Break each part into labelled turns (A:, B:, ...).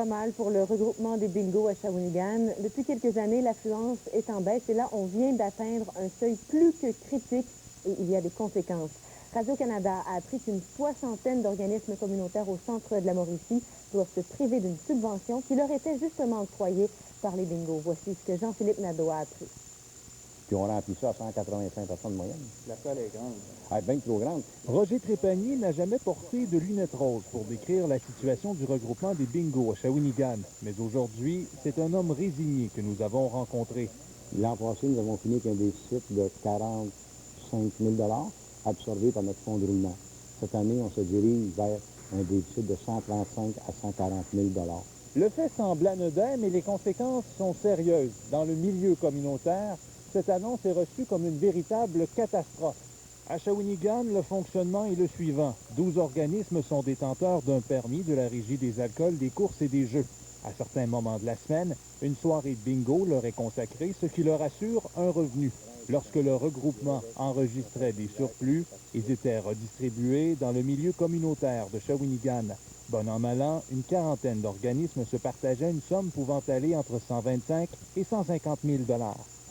A: mal pour le regroupement des bingos à Shawinigan. Depuis quelques années, l'affluence est en baisse et là, on vient d'atteindre un seuil plus que critique et il y a des conséquences. Radio-Canada a appris qu'une soixantaine d'organismes communautaires au centre de la Mauricie doivent se priver d'une subvention qui leur était justement octroyée par les bingos. Voici ce que Jean-Philippe Nadeau a appris.
B: Puis on remplit ça à 185 personnes de moyenne.
C: La salle est grande.
B: Elle est bien trop grande.
D: Roger Trépanier n'a jamais porté de lunettes roses pour décrire la situation du regroupement des bingos à Shawinigan. Mais aujourd'hui, c'est un homme résigné que nous avons rencontré.
B: L'an passé, nous avons fini avec un déficit de 45 000 absorbé par notre fonds de roulement. Cette année, on se dirige vers un déficit de 135 à 140 000
D: Le fait semble anodin, mais les conséquences sont sérieuses. Dans le milieu communautaire, cette annonce est reçue comme une véritable catastrophe. À Shawinigan, le fonctionnement est le suivant. 12 organismes sont détenteurs d'un permis de la Régie des alcools, des courses et des jeux. À certains moments de la semaine, une soirée de bingo leur est consacrée, ce qui leur assure un revenu. Lorsque le regroupement enregistrait des surplus, ils étaient redistribués dans le milieu communautaire de Shawinigan. Bon an, mal an, une quarantaine d'organismes se partageaient une somme pouvant aller entre 125 et 150 000 $.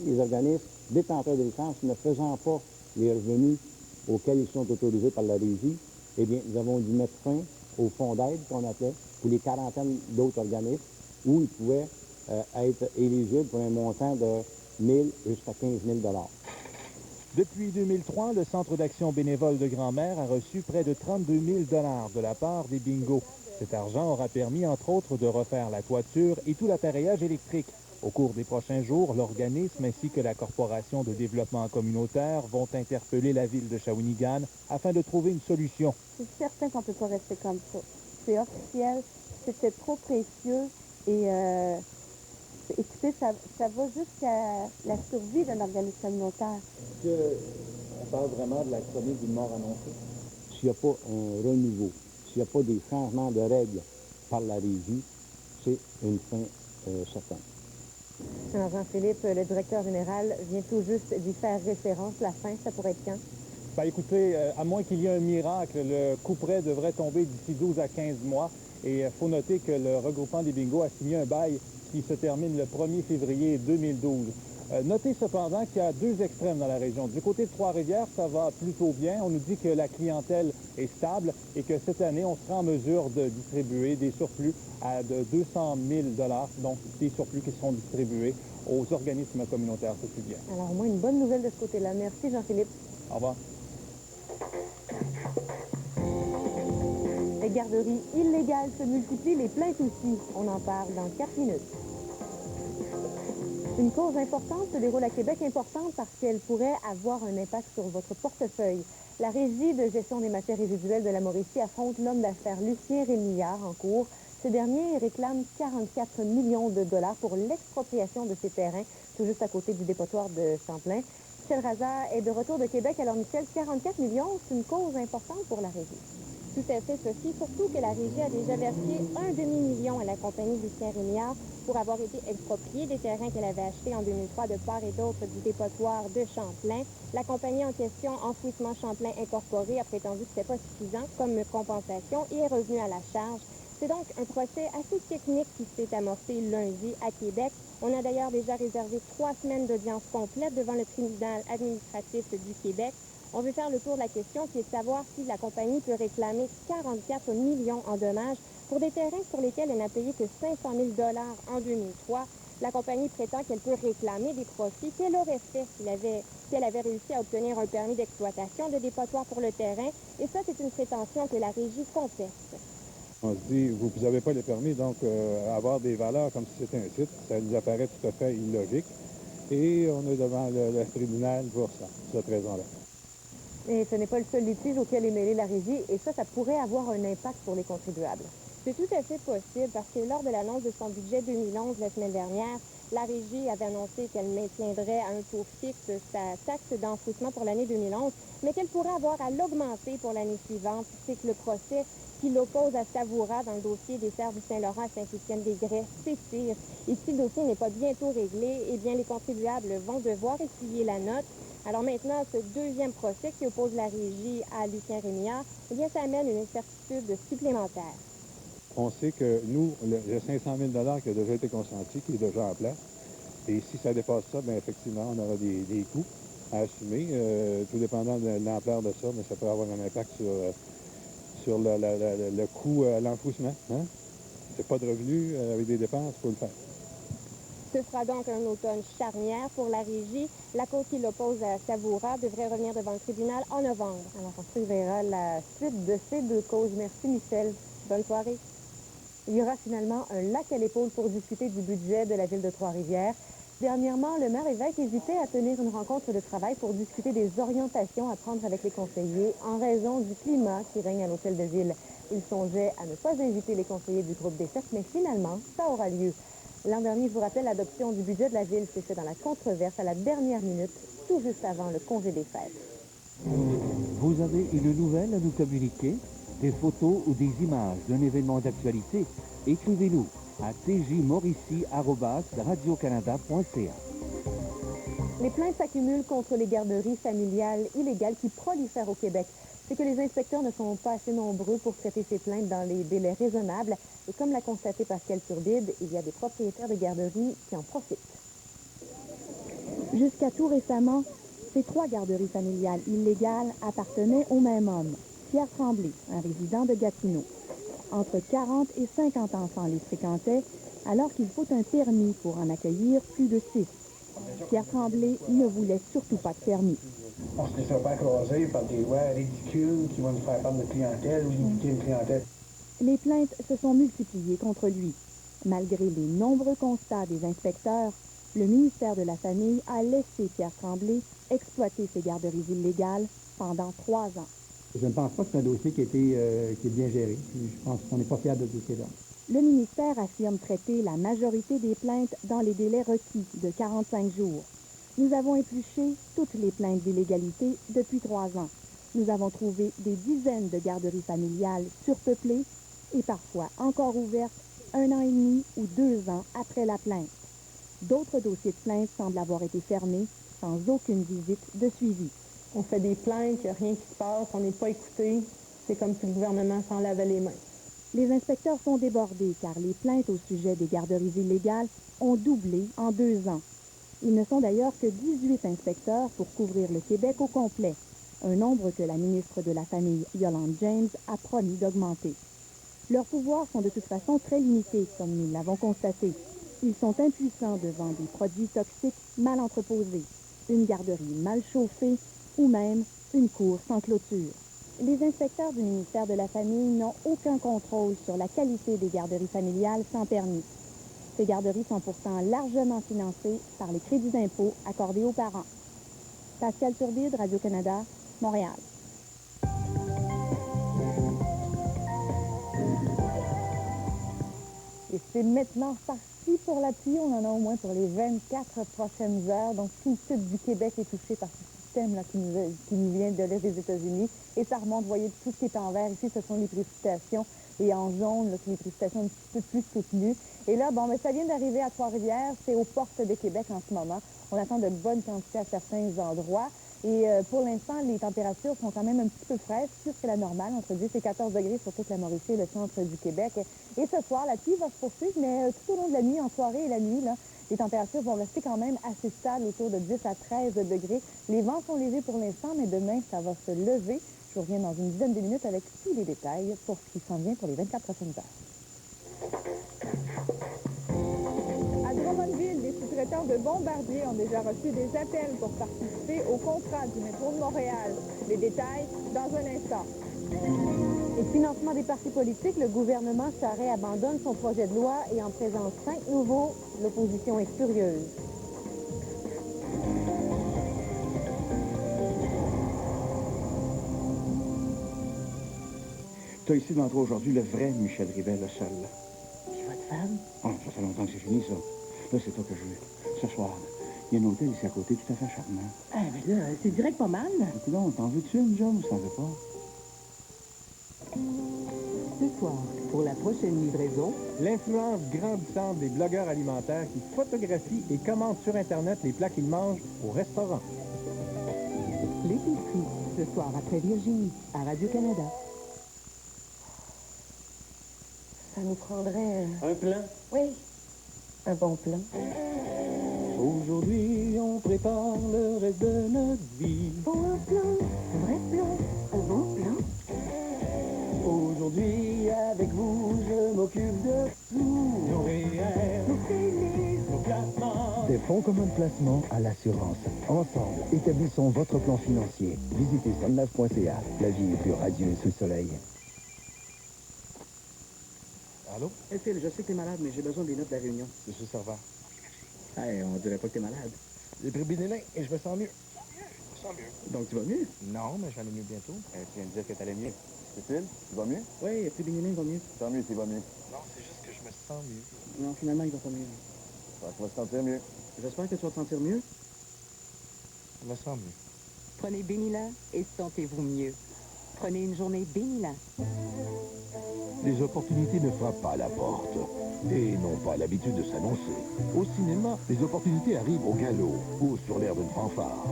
B: Les organismes détenteurs de licences ne faisant pas les revenus auxquels ils sont autorisés par la Régie, eh bien, nous avons dû mettre fin au fonds d'aide qu'on appelait pour les quarantaines d'autres organismes où ils pouvaient être éligibles pour un montant de 1 000 jusqu'à 15 000 $.
D: Depuis 2003, le Centre d'action bénévole de Grand-Mère a reçu près de 32 000 $ de la part des bingos. Cet argent aura permis, entre autres, de refaire la toiture et tout l'appareillage électrique. Au cours des prochains jours, l'organisme ainsi que la Corporation de développement communautaire vont interpeller la ville de Shawinigan afin de trouver une solution.
E: C'est certain qu'on ne peut pas rester comme ça. C'est officiel, c'était trop précieux et écoutez, ça va jusqu'à la survie d'un organisme communautaire.
C: Est-ce qu'on parle vraiment de la chronique d'une mort annoncée?
B: S'il n'y a pas un renouveau, s'il n'y a pas des changements de règles par la Régie, c'est une fin certaine.
A: Alors Jean-Philippe, le directeur général vient tout juste d'y faire référence. La fin, ça pourrait être quand?
D: Ben, écoutez, à moins qu'il y ait un miracle, le couperet devrait tomber d'ici 12 à 15 mois. Et il faut noter que le regroupement des bingos a signé un bail qui se termine le 1er février 2012. Notez cependant qu'il y a deux extrêmes dans la région. Du côté de Trois-Rivières, ça va plutôt bien. On nous dit que la clientèle est stable et que cette année, on sera en mesure de distribuer des surplus à de 200 000 $, donc des surplus qui seront distribués aux organismes communautaires. C'est plus bien.
A: Alors au moins une bonne nouvelle de ce côté-là. Merci Jean-Philippe.
D: Au revoir.
A: Les garderies illégales se multiplient, les plaintes aussi. On en parle dans 4 minutes. Une cause importante se déroule à Québec, importante parce qu'elle pourrait avoir un impact sur votre portefeuille. La Régie de gestion des matières résiduelles de la Mauricie affronte l'homme d'affaires Lucien Rémillard en cours. Ce dernier réclame 44 millions de $ pour l'expropriation de ses terrains, tout juste à côté du dépotoir de Champlain. Michel Raza est de retour de Québec. Alors Michel, 44 millions, c'est une cause importante pour la Régie.
E: Tout à fait, Sophie, surtout que la Régie a déjà versé un demi-million à la compagnie Lucien Rémillard pour avoir été expropriée des terrains qu'elle avait achetés en 2003 de part et d'autre du dépotoir de Champlain. La compagnie en question, Enfouissement Champlain Incorporé, a prétendu que ce n'était pas suffisant comme compensation et est revenue à la charge. C'est donc un procès assez technique qui s'est amorcé lundi à Québec. On a d'ailleurs déjà réservé 3 semaines d'audience complète devant le tribunal administratif du Québec. On veut faire le tour de la question qui est de savoir si la compagnie peut réclamer 44 millions en dommages pour des terrains sur lesquels elle n'a payé que 500 000 $ en 2003. La compagnie prétend qu'elle peut réclamer des profits qu'elle aurait fait si elle avait réussi à obtenir un permis d'exploitation de dépotoir pour le terrain. Et ça, c'est une prétention que la Régie conteste.
C: On se dit, vous n'avez pas le permis, donc avoir des valeurs comme si c'était un site, ça nous apparaît tout à fait illogique. Et on est devant le tribunal pour ça, cette raison-là.
A: Et ce n'est pas le seul litige auquel est mêlée la Régie, et ça pourrait avoir un impact pour les contribuables.
E: C'est tout à fait possible parce que lors de l'annonce de son budget 2011 la semaine dernière, la Régie avait annoncé qu'elle maintiendrait à un taux fixe sa taxe d'enfouissement pour l'année 2011, mais qu'elle pourrait avoir à l'augmenter pour l'année suivante. C'est que le procès qui l'oppose à Savoura dans le dossier des serres du Saint-Laurent à Saint-Étienne-des-Grès s'étire. Et si le dossier n'est pas bientôt réglé, eh bien les contribuables vont devoir essuyer la note. Alors maintenant, ce deuxième procès qui oppose la Régie à Lucien Rémillard, eh bien ça amène une incertitude supplémentaire.
C: On sait que nous, le 500 000 qui a déjà été consenti, qui est déjà en place, et si ça dépasse ça, bien effectivement, on aura des coûts à assumer, tout dépendant de l'ampleur de ça, mais ça peut avoir un impact sur le coût à l'enfouissement. Hein? C'est pas de revenus avec des dépenses, il faut le faire.
E: Ce sera donc un automne charnière pour la régie. La cause qui l'oppose à Savoura devrait revenir devant le tribunal en novembre.
A: Alors, on surveillera la suite de ces deux causes. Merci, Michel.
E: Bonne soirée.
A: Il y aura finalement un lac à l'épaule pour discuter du budget de la ville de Trois-Rivières. Dernièrement, le maire évêque hésitait à tenir une rencontre de travail pour discuter des orientations à prendre avec les conseillers en raison du climat qui règne à l'hôtel de ville. Il songeait à ne pas inviter les conseillers du groupe des cercles, mais finalement, ça aura lieu. L'an dernier, je vous rappelle, l'adoption du budget de la ville s'est fait dans la controverse à la dernière minute, tout juste avant le congé des fêtes.
F: Vous avez une nouvelle à nous communiquer? Des photos ou des images d'un événement d'actualité? Écrivez-nous à tjmauricie@radiocanada.ca.
A: Les plaintes s'accumulent contre les garderies familiales illégales qui prolifèrent au Québec. C'est que les inspecteurs ne sont pas assez nombreux pour traiter ces plaintes dans les délais raisonnables. Et comme l'a constaté Pascal Turbide, il y a des propriétaires de garderies qui en profitent.
G: Jusqu'à tout récemment, ces 3 garderies familiales illégales appartenaient au même homme, Pierre Tremblay, un résident de Gatineau. Entre 40 et 50 enfants les fréquentaient, alors qu'il faut un permis pour en accueillir plus de 6. Pierre Tremblay ne voulait surtout pas de permis.
H: On se laissera pas écraser par des lois ridicules qui vont nous faire perdre de clientèle ou limiter une clientèle.
G: Les plaintes se sont multipliées contre lui. Malgré les nombreux constats des inspecteurs, le ministère de la Famille a laissé Pierre Tremblay exploiter ces garderies illégales pendant 3 ans.
I: Je ne pense pas que c'est un dossier qui est bien géré. Je pense qu'on n'est pas fiers de ce dossier-là.
G: Le ministère affirme traiter la majorité des plaintes dans les délais requis de 45 jours. Nous avons épluché toutes les plaintes d'illégalité depuis 3 ans. Nous avons trouvé des dizaines de garderies familiales surpeuplées et parfois encore ouvertes 1 an et demi ou 2 ans après la plainte. D'autres dossiers de plainte semblent avoir été fermés sans aucune visite de suivi.
A: On fait des plaintes, il n'y a rien qui se passe, on n'est pas écouté. C'est comme si le gouvernement s'en lavait les mains.
G: Les inspecteurs sont débordés car les plaintes au sujet des garderies illégales ont doublé en 2 ans. Ils ne sont d'ailleurs que 18 inspecteurs pour couvrir le Québec au complet, un nombre que la ministre de la Famille, Yolande James, a promis d'augmenter. Leurs pouvoirs sont de toute façon très limités, comme nous l'avons constaté. Ils sont impuissants devant des produits toxiques mal entreposés, une garderie mal chauffée ou même une cour sans clôture. Les inspecteurs du ministère de la Famille n'ont aucun contrôle sur la qualité des garderies familiales sans permis. Ces garderies sont pourtant largement financées par les crédits d'impôt accordés aux parents. Pascal Turbide, Radio-Canada, Montréal.
A: Et c'est maintenant parti pour la pluie. On en a au moins pour les 24 prochaines heures. Donc, tout le sud du Québec est touché par ce système là, qui nous vient de l'est des États-Unis. Et ça remonte, vous voyez, tout ce qui est en vert ici, ce sont les précipitations. Et en jaune, là, c'est les précipitations un petit peu plus soutenues. Et là, bon, mais ça vient d'arriver à Trois-Rivières. C'est aux portes de Québec en ce moment. On attend de bonnes quantités à certains endroits. Et pour l'instant, les températures sont quand même un petit peu fraîches, plus que la normale, entre 10 et 14 degrés sur toute la Mauricie et le centre du Québec. Et ce soir, la pluie va se poursuivre, mais tout au long de la nuit, en soirée et la nuit, là, les températures vont rester quand même assez stables, autour de 10 à 13 degrés. Les vents sont légers pour l'instant, mais demain, ça va se lever. Je reviens dans une dizaine de minutes avec tous les détails pour ce qui s'en vient pour les 24 prochaines heures.
J: À Drummondville, les sous-traitants de Bombardier ont déjà reçu des appels pour participer au contrat du métro de Montréal. Les détails dans un instant.
A: Et financement des partis politiques, le gouvernement Charest abandonne son projet de loi et en présente 5 nouveaux. L'opposition est furieuse.
H: Tu as ici devant toi aujourd'hui le vrai Michel Rivet, le seul.
K: C'est votre femme?
H: Oh, ça fait longtemps que c'est fini, ça. Là, c'est toi que je veux. Ce soir, il y a un hôtel ici à côté, tout à fait charmant.
K: Ah, mais là, c'est direct pas mal.
H: Non, t'en veux-tu une job ou t'en veux pas?
K: Ce soir, pour la prochaine livraison,
D: L'influence grandissante des blogueurs alimentaires qui photographient et commentent sur Internet les plats qu'ils mangent au restaurant.
K: l'épicerie, ce soir après Virginie, à Radio-Canada.
A: Ça nous prendrait...
H: Un plan?
A: Oui, un bon plan.
H: Aujourd'hui, on prépare le reste de notre vie.
A: Pour un plan, un vrai plan, un bon plan.
H: Aujourd'hui, avec vous, je m'occupe de tout. Nos réels, nos finis, nos placements.
L: Des fonds communs de placement à l'assurance. Ensemble, établissons votre plan financier. Visitez sunlife.ca. La vie est plus radieuse sous le soleil.
H: Allô?
M: Hey Phil, je sais que t'es malade, mais j'ai besoin des notes de la réunion.
H: C'est ce serveur.
M: Hey, on dirait pas que t'es malade.
H: J'ai pris Bénélin et je me sens mieux. Je me sens mieux.
M: Donc tu vas mieux?
H: Non, mais je vais aller mieux bientôt. Tu viens de dire que t'allais mieux. C'est Phil, tu vas mieux?
M: Oui, plus Bénélin va mieux.
H: Tant mieux, tu vas mieux. Non, c'est juste que je me sens mieux.
M: Non, finalement, il va pas mieux.
H: Tu vas te sentir mieux.
M: J'espère que tu vas te sentir mieux.
H: Je me sens mieux.
K: Prenez Bénila et sentez-vous mieux. Prenez une journée Bénila.
L: Les opportunités ne frappent pas à la porte et n'ont pas l'habitude de s'annoncer. Au cinéma, les opportunités arrivent au galop ou sur l'air d'une fanfare.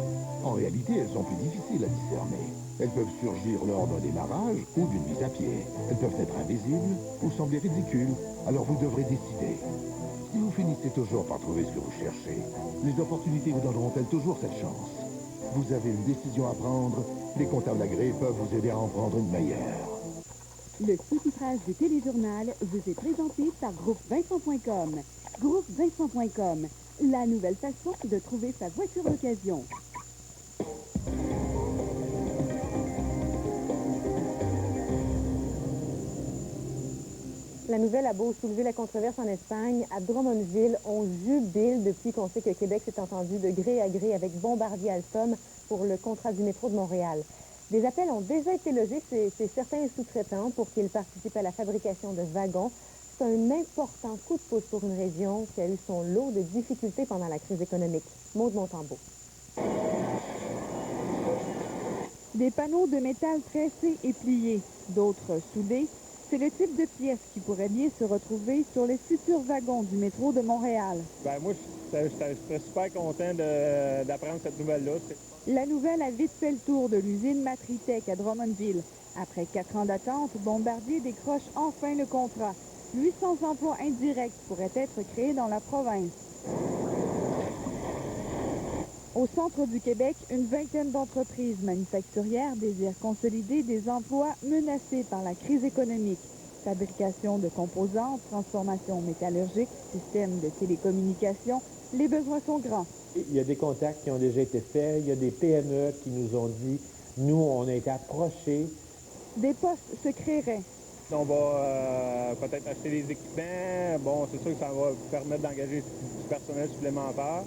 L: En réalité, elles sont plus difficiles à discerner. Elles peuvent surgir lors d'un démarrage ou d'une mise à pied. Elles peuvent être invisibles ou sembler ridicules, alors vous devrez décider. Si vous finissez toujours par trouver ce que vous cherchez, les opportunités vous donneront-elles toujours cette chance? Vous avez une décision à prendre, les comptables agréés peuvent vous aider à en prendre une meilleure.
G: Le sous-titrage du téléjournal vous est présenté par groupevincent.com. Groupevincent.com, la nouvelle façon de trouver sa voiture d'occasion.
A: La nouvelle a beau soulever la controverse en Espagne, à Drummondville, on jubile depuis qu'on sait que Québec s'est entendu de gré à gré avec Bombardier Alstom pour le contrat du métro de Montréal. Des appels ont déjà été logés chez certains sous-traitants pour qu'ils participent à la fabrication de wagons. C'est un important coup de pouce pour une région qui a eu son lot de difficultés pendant la crise économique. Maude Montembeault.
J: Des panneaux de métal tressés et pliés, d'autres soudés, c'est le type de pièces qui pourrait bien se retrouver sur les futurs wagons du métro de Montréal.
C: Ben moi, j'étais super content d'apprendre cette nouvelle-là.
J: La nouvelle a vite fait le tour de l'usine Matritech à Drummondville. Après 4 ans d'attente, Bombardier décroche enfin le contrat. 800 emplois indirects pourraient être créés dans la province. Au centre du Québec, une vingtaine d'entreprises manufacturières désirent consolider des emplois menacés par la crise économique. Fabrication de composants, transformation métallurgique, système de télécommunications, les besoins sont grands.
N: Il y a des contacts qui ont déjà été faits, il y a des PME qui nous ont dit, nous, on a été approchés.
J: Des postes se créeraient.
C: On va peut-être acheter des équipements. Bon, c'est sûr que ça va permettre d'engager du personnel supplémentaire.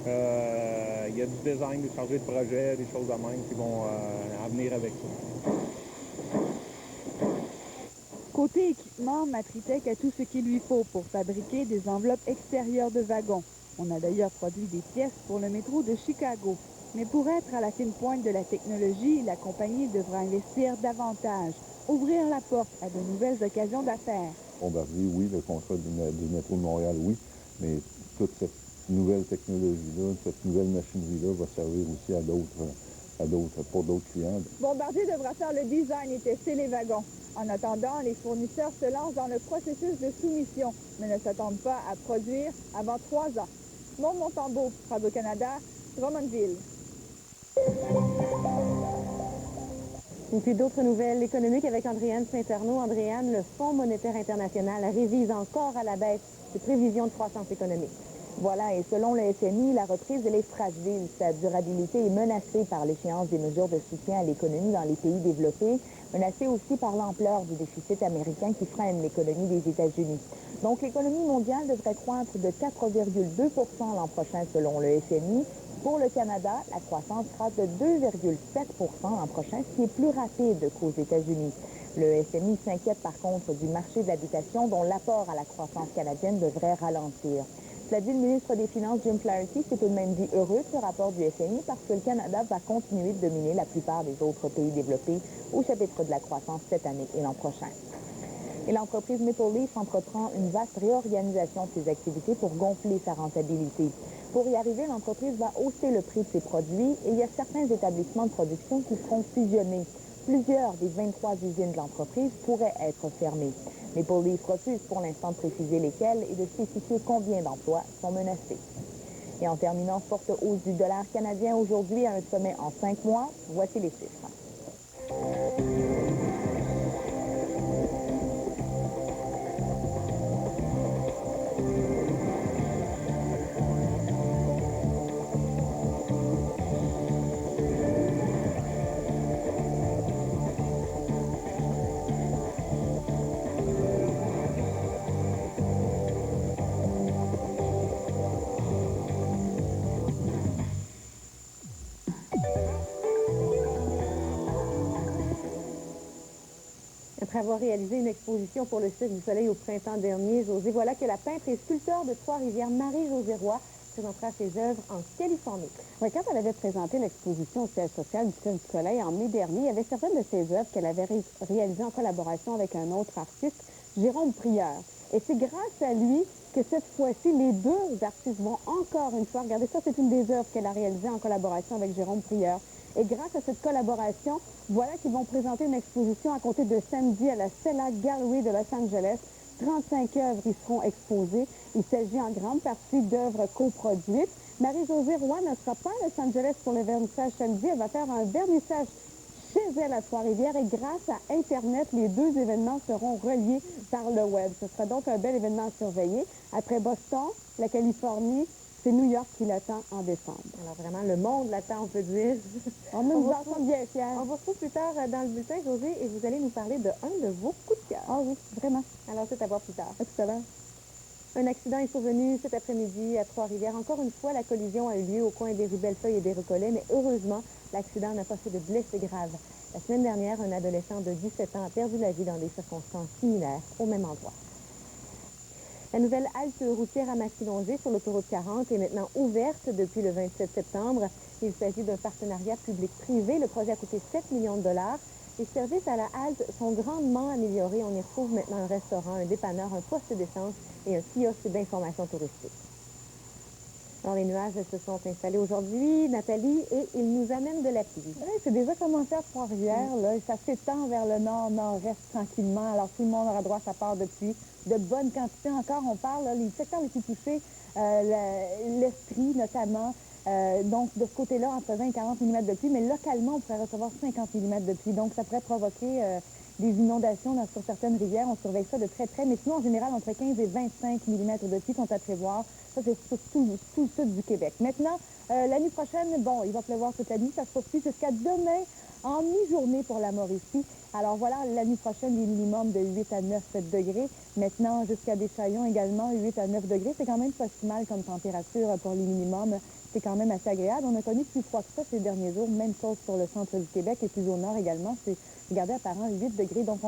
C: Il y a du design, des chargés de projet, des choses de même qui vont en venir avec ça.
J: Côté équipement, Matritech a tout ce qu'il lui faut pour fabriquer des enveloppes extérieures de wagons. On a d'ailleurs produit des pièces pour le métro de Chicago. Mais pour être à la fine pointe de la technologie, la compagnie devra investir davantage, ouvrir la porte à de nouvelles occasions d'affaires.
O: Bombardier, oui, le contrat du métro de Montréal, oui, mais toute cette nouvelle technologie-là, cette nouvelle machinerie-là va servir aussi pour d'autres clients.
J: Bombardier devra faire le design et tester les wagons. En attendant, les fournisseurs se lancent dans le processus de soumission, mais ne s'attendent pas à produire avant 3 ans. Maude Montembeault, Radio-Canada, Drummondville.
A: Et puis d'autres nouvelles économiques avec Andréane Saint-Arnaud. Andréane, le Fonds monétaire international révise encore à la baisse ses prévisions de croissance économique.
P: Voilà, et selon le FMI, la reprise, elle est fragile. Sa durabilité est menacée par l'échéance des mesures de soutien à l'économie dans les pays développés, menacée aussi par l'ampleur du déficit américain qui freine l'économie des États-Unis. Donc, l'économie mondiale devrait croître de 4,2 % l'an prochain, selon le FMI. Pour le Canada, la croissance sera de 2,7 % l'an prochain, ce qui est plus rapide qu'aux États-Unis. Le FMI s'inquiète par contre du marché de l'habitation, dont l'apport à la croissance canadienne devrait ralentir. Cela dit, le ministre des Finances, Jim Flaherty, s'est tout de même dit heureux de ce rapport du FMI parce que le Canada va continuer de dominer la plupart des autres pays développés au chapitre de la croissance cette année et l'an prochain. Et l'entreprise Maple Leaf entreprend une vaste réorganisation de ses activités pour gonfler sa rentabilité. Pour y arriver, l'entreprise va hausser le prix de ses produits et il y a certains établissements de production qui seront fusionnés. Plusieurs des 23 usines de l'entreprise pourraient être fermées. Maple Leaf refuse pour l'instant de préciser lesquels et de spécifier combien d'emplois sont menacés. Et en terminant, forte hausse du dollar canadien aujourd'hui à un sommet en 5 mois. Voici les chiffres.
A: Après avoir réalisé une exposition pour le Cirque du Soleil au printemps dernier, José, voilà que la peintre et sculpteur de Trois-Rivières, Marie-Josée Roy, présentera ses œuvres en Californie.
Q: Oui, quand elle avait présenté l'exposition au siège social du Cirque du Soleil en mai dernier, il y avait certaines de ses œuvres qu'elle avait réalisées en collaboration avec un autre artiste, Jérôme Prieur. Et c'est grâce à lui que cette fois-ci, les deux artistes vont encore une fois, regardez ça, c'est une des œuvres qu'elle a réalisées en collaboration avec Jérôme Prieur. Et grâce à cette collaboration, voilà qu'ils vont présenter une exposition à compter de samedi à la Stella Gallery de Los Angeles. 35 œuvres y seront exposées. Il s'agit en grande partie d'œuvres coproduites. Marie-Josée Roy ne sera pas à Los Angeles pour le vernissage samedi. Elle va faire un vernissage chez elle à Trois-Rivières et grâce à Internet, les deux événements seront reliés par le web. Ce sera donc un bel événement à surveiller. Après Boston, la Californie, c'est New York qui l'attend en décembre.
A: Alors vraiment, le monde l'attend, on peut dire.
Q: On nous en sommes bien fiers.
A: On vous retrouve plus tard dans le bulletin, José, et vous allez nous parler de un de vos coups de cœur.
Q: Ah oui, vraiment.
A: Alors c'est à voir plus tard.
Q: À tout à l'heure.
A: Un accident est survenu cet après-midi à Trois-Rivières. Encore une fois, la collision a eu lieu au coin des rues Bellefeuille et des Recollets, mais heureusement, l'accident n'a pas fait de blessés graves. La semaine dernière, un adolescent de 17 ans a perdu la vie dans des circonstances similaires au même endroit. La nouvelle halte routière à Massilongé sur l'autoroute 40 est maintenant ouverte depuis le 27 septembre. Il s'agit d'un partenariat public-privé. Le projet a coûté 7 millions de dollars. Les services à la halte sont grandement améliorés. On y retrouve maintenant un restaurant, un dépanneur, un poste d'essence et un kiosque d'information touristique. Alors, les nuages se sont installés aujourd'hui, Nathalie, et ils nous amènent de la pluie.
Q: Oui, c'est déjà commencé à Trois-Rivières, là, et ça s'étend vers le nord-nord-est tranquillement. Alors, tout le monde aura droit à sa part de pluie. De bonnes quantités encore, on parle, là, les secteurs les plus touchés, l'Estrie notamment. Donc, de ce côté-là, entre 20 et 40 mm de pluie, mais localement, on pourrait recevoir 50 mm de pluie. Donc, ça pourrait provoquer des inondations sur certaines rivières. On surveille ça de très près. Mais sinon, en général, entre 15 et 25 mm de pluie sont à prévoir. Ça, c'est sur tout le sud du Québec. Maintenant, la nuit prochaine, bon, il va pleuvoir toute la nuit. Ça se poursuit jusqu'à demain en mi-journée pour la Mauricie. Alors voilà, la nuit prochaine, des minimums de 8 à 9 degrés. Maintenant, jusqu'à Deschaillons également, 8 à 9 degrés. C'est quand même pas si mal comme température pour les minimums. C'est quand même assez agréable. On a connu plus froid que ça ces derniers jours. Même chose pour le centre du Québec et plus au nord également. C'est, regardez, apparemment 8 degrés. Donc,